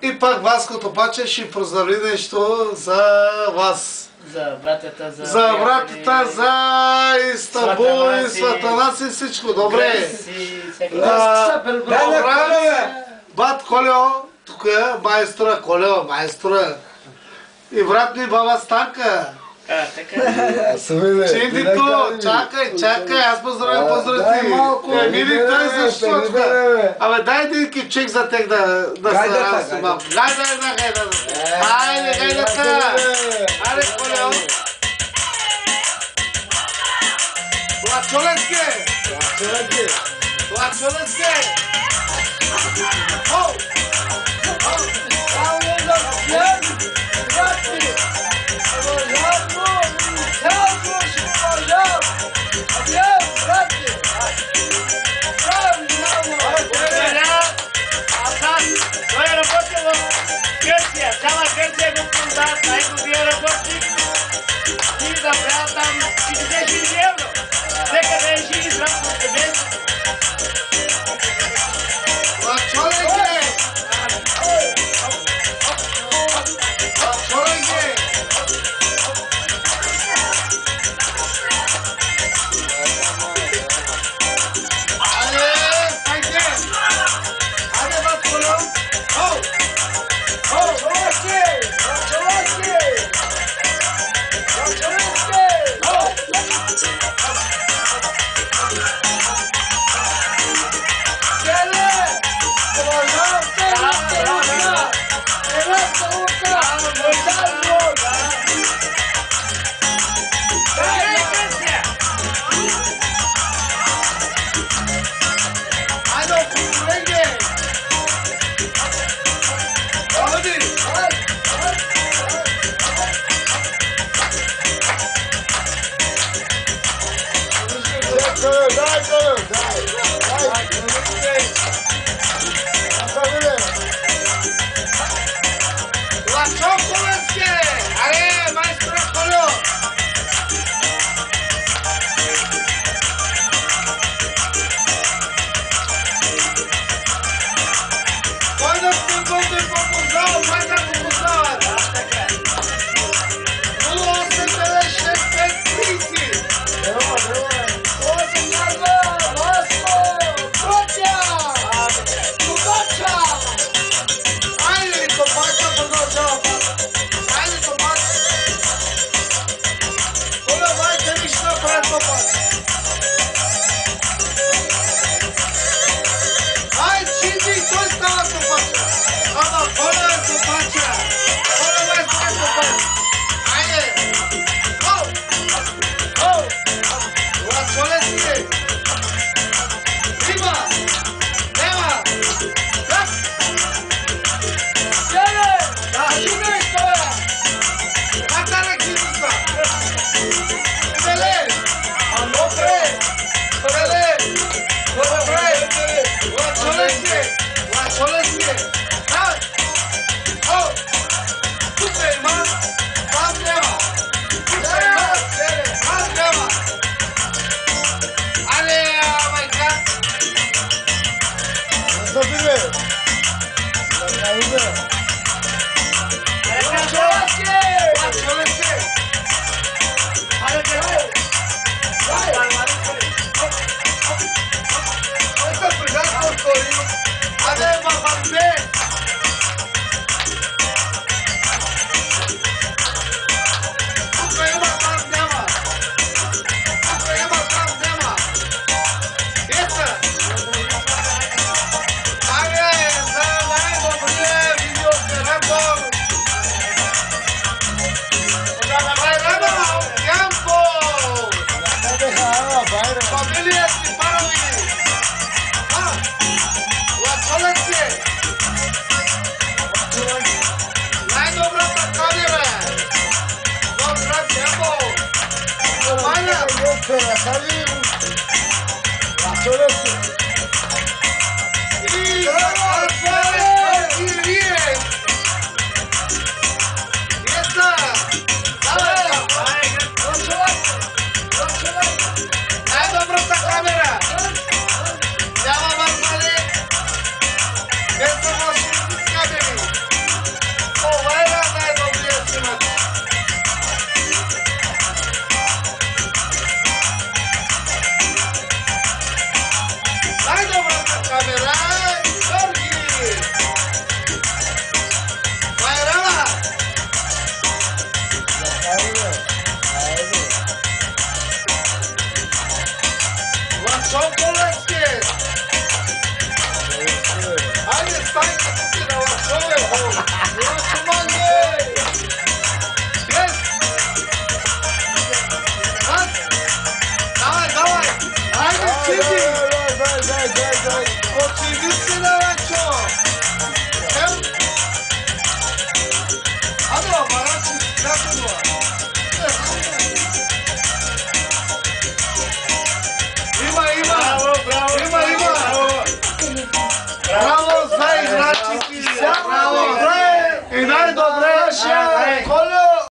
И пак Ваското обаче ще поздрави нещо за вас. За братята, за братята, за Истанбул и Сватанаси, всичко добре. Бат Колео, тук е майстора, Колео, майстора. И брат ми баба Станка. Чиндито, чакай, аз поздравя ти. Мили той защо тук. Абе дай един кипчек за тех да се радости малко. Хайде та. Хайде Колео. Лачоленске. Цяла Гърция го познават, най-добрия работник и направя там 50 000 евро. Всека да е жив и здрав от тебе. Staj!